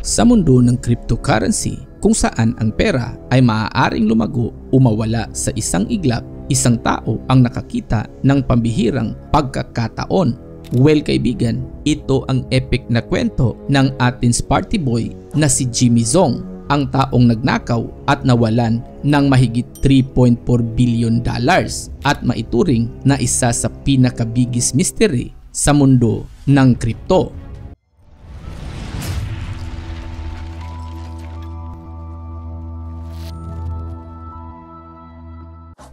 Sa mundo ng cryptocurrency, kung saan ang pera ay maaaring lumago o mawala sa isang iglap, isang tao ang nakakita ng pambihirang pagkakataon. Well kaibigan, ito ang epic na kwento ng ating party boy na si Jimmy Zong, ang taong nagnakaw at nawalan ng mahigit $3.4 billion at maituring na isa sa pinakabigis mystery sa mundo ng crypto.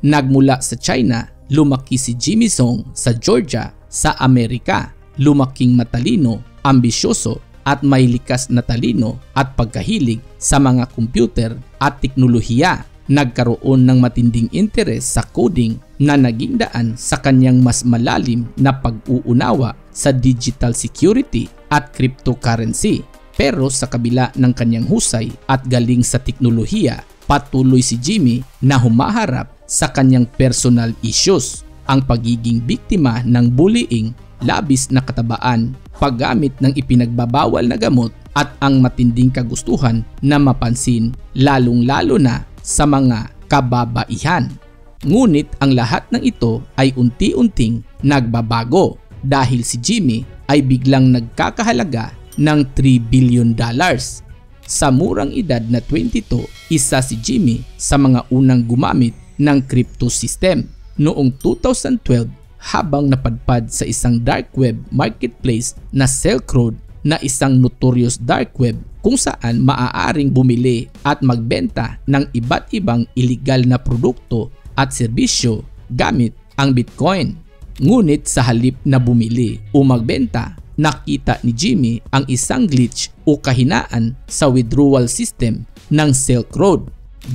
Nagmula sa China, lumaki si Jimmy Zong sa Georgia sa Amerika. Lumaking matalino, ambisyoso at may likas na talino at pagkahilig sa mga computer at teknolohiya. Nagkaroon ng matinding interes sa coding na naging daan sa kanyang mas malalim na pag-uunawa sa digital security at cryptocurrency. Pero sa kabila ng kanyang husay at galing sa teknolohiya, patuloy si Jimmy na humaharap sa kanyang personal issues, ang pagiging biktima ng bullying, labis na katabaan, paggamit ng ipinagbabawal na gamot at ang matinding kagustuhan na mapansin, lalong-lalo na sa mga kababaihan. Ngunit ang lahat ng ito ay unti-unting nagbabago dahil si Jimmy ay biglang nagkakahalaga ng $3 billion. Sa murang edad na 22, isa si Jimmy sa mga unang gumamit ng crypto system. Noong 2012, habang napadpad sa isang dark web marketplace na Silk Road, na isang notorious dark web kung saan maaaring bumili at magbenta ng iba't ibang illegal na produkto at serbisyo gamit ang Bitcoin. Ngunit sa halip na bumili o magbenta, nakita ni Jimmy ang isang glitch o kahinaan sa withdrawal system ng Silk Road.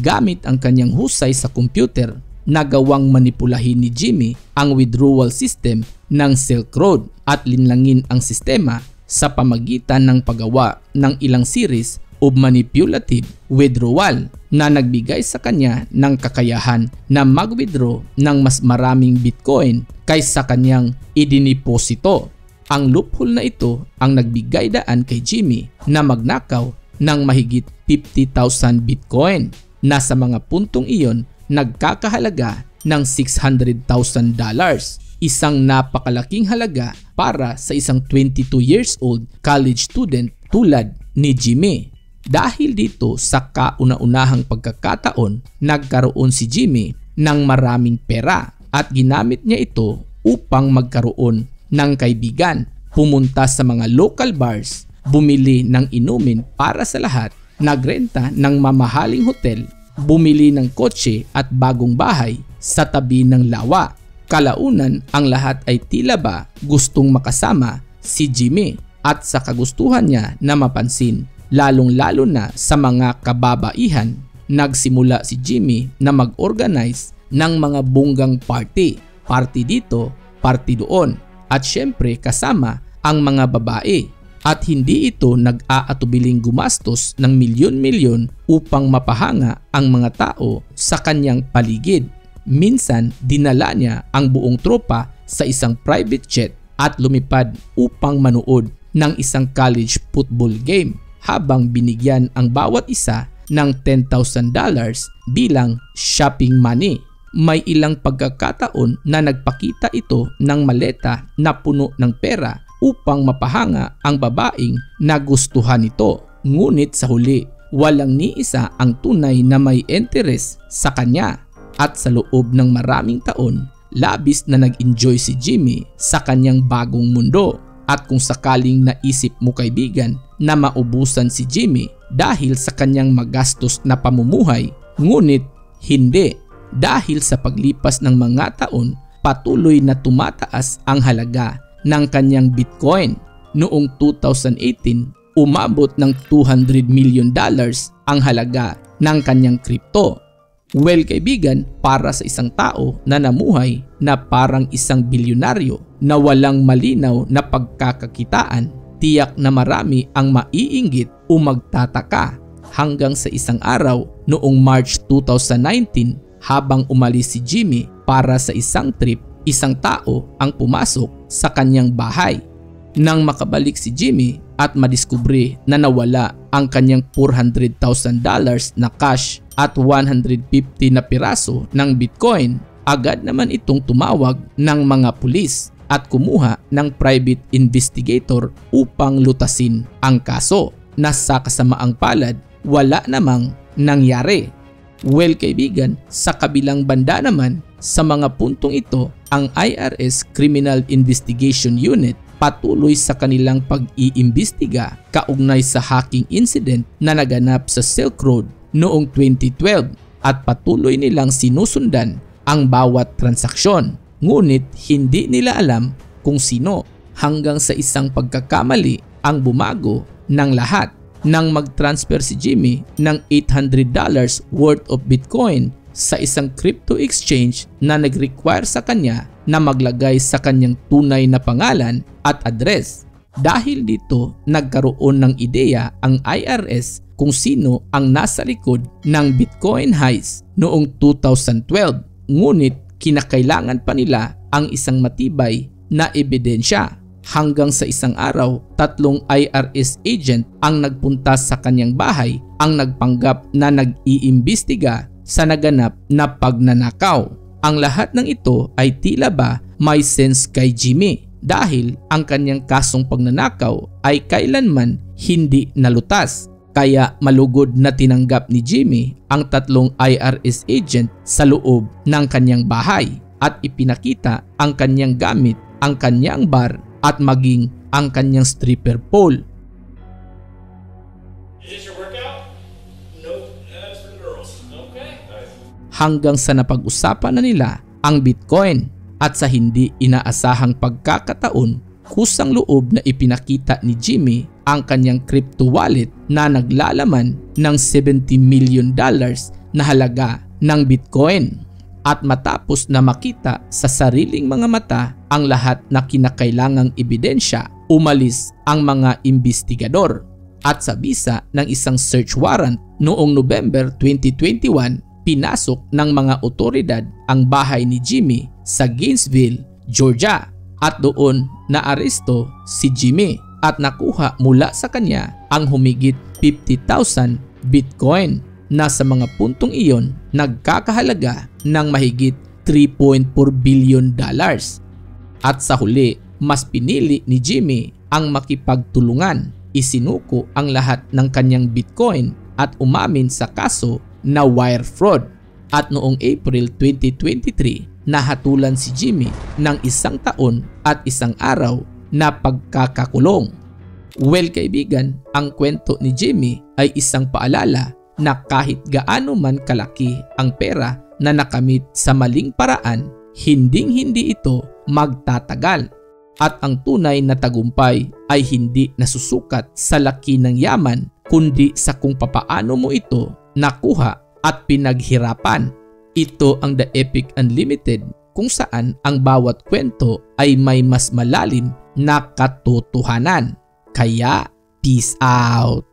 Gamit ang kanyang husay sa computer, nagawang manipulahin ni Jimmy ang withdrawal system ng Silk Road at linlangin ang sistema sa pamagitan ng paggawa ng ilang series of manipulative withdrawal na nagbigay sa kanya ng kakayahan na mag-withdraw ng mas maraming Bitcoin kaysa kanyang idiniposito. Ang loophole na ito ang nagbigay daan kay Jimmy na magnakaw ng mahigit 50,000 Bitcoin na sa mga puntong iyon nagkakahalaga ng $600,000, isang napakalaking halaga para sa isang 22 years old college student tulad ni Jimmy. Dahil dito sa kauna-unahang pagkakataon, nagkaroon si Jimmy ng maraming pera at ginamit niya ito upang magkaroon ng kaibigan, pumunta sa mga local bars, bumili ng inumin para sa lahat, nagrenta ng mamahaling hotel, bumili ng kotse at bagong bahay sa tabi ng lawa. Kalaunan, ang lahat ay tila ba gustong makasama si Jimmy at sa kagustuhan niya na mapansin, lalong-lalo na sa mga kababaihan. Nagsimula si Jimmy na mag-organize ng mga bonggang party. Party dito, party doon, at syempre kasama ang mga babae. At hindi ito nag-aatubiling gumastos ng milyon-milyon upang mapahanga ang mga tao sa kanyang paligid. Minsan, dinala niya ang buong tropa sa isang private jet at lumipad upang manood ng isang college football game habang binigyan ang bawat isa ng $10,000 bilang shopping money. May ilang pagkakataon na nagpakita ito ng maleta na puno ng pera upang mapahanga ang babaeng nagustuhan nito. Ngunit sa huli, walang ni isa ang tunay na may interes sa kanya. At sa loob ng maraming taon, labis na nag-enjoy si Jimmy sa kanyang bagong mundo. At kung sakaling naisip mo kaibigan na maubusan si Jimmy dahil sa kanyang magastos na pamumuhay, ngunit hindi. Dahil sa paglipas ng mga taon, patuloy na tumataas ang halaga ng kanyang Bitcoin. Noong 2018, umabot ng $200 million ang halaga ng kanyang crypto. Well kaibigan, para sa isang tao na namuhay na parang isang bilyonaryo na walang malinaw na pagkakakitaan, tiyak na marami ang maiinggit o magtataka hanggang sa isang araw noong March 2019 habang umalis si Jimmy para sa isang trip, isang tao ang pumasok sa kanyang bahay. Nang makabalik si Jimmy at madiskubre na nawala ang kanyang $400,000 na cash at 150 na piraso ng Bitcoin, agad naman itong tumawag ng mga pulis at kumuha ng private investigator upang lutasin ang kaso, na sa kasamaang palad wala namang nangyari. Well kaibigan, sa kabilang banda naman, sa mga puntong ito, ang IRS Criminal Investigation Unit patuloy sa kanilang pag-iimbestiga kaugnay sa hacking incident na naganap sa Silk Road noong 2012 at patuloy nilang sinusundan ang bawat transaksyon. Ngunit hindi nila alam kung sino, hanggang sa isang pagkakamali ang bumago ng lahat nang mag-transfer si Jimmy ng $800 worth of Bitcoin sa isang crypto exchange na nag-require sa kanya na maglagay sa kanyang tunay na pangalan at address. Dahil dito, nagkaroon ng ideya ang IRS kung sino ang nasa likod ng Bitcoin heist noong 2012. Ngunit kinakailangan pa nila ang isang matibay na ebidensya. Hanggang sa isang araw, 3 IRS agent ang nagpunta sa kanyang bahay ang nagpanggap na nag-iimbestiga sa naganap na pagnanakaw. Ang lahat ng ito ay tila ba may sense kay Jimmy dahil ang kanyang kasong pagnanakaw ay kailanman hindi nalutas. Kaya malugod na tinanggap ni Jimmy ang 3 IRS agent sa loob ng kanyang bahay at ipinakita ang kanyang gamit, ang kanyang bar at maging ang kanyang stripper pole. Is this your workout? Nope, that's for girls. Okay. Nice. Hanggang sa napag-usapan na nila ang Bitcoin at sa hindi inaasahang pagkakataon, kusang loob na ipinakita ni Jimmy ang kanyang crypto wallet na naglalaman ng $70 million na halaga ng Bitcoin. At matapos na makita sa sariling mga mata ang lahat na kinakailangang ebidensya, umalis ang mga imbestigador at sa bisa ng isang search warrant noong November 2021, pinasok ng mga otoridad ang bahay ni Jimmy sa Gainesville, Georgia at doon naaresto si Jimmy at nakuha mula sa kanya ang humigit 50,000 Bitcoin na sa mga puntong iyon nagkakahalaga ng mahigit $3.4 billion. At sa huli, mas pinili ni Jimmy ang makipagtulungan. Isinuko ang lahat ng kanyang Bitcoin at umamin sa kaso na wire fraud. At noong April 2023, nahatulan si Jimmy ng 1 taon at 1 araw na pagkakakulong. Well kaibigan, ang kwento ni Jimmy ay isang paalala na kahit gaano man kalaki ang pera na nakamit sa maling paraan, hinding-hindi ito magtatagal. At ang tunay na tagumpay ay hindi nasusukat sa laki ng yaman, kundi sa kung papaano mo ito nakuha at pinaghirapan. Ito ang The Epic Unlimited, kung saan ang bawat kwento ay may mas malalim na katotohanan. Kaya, peace out!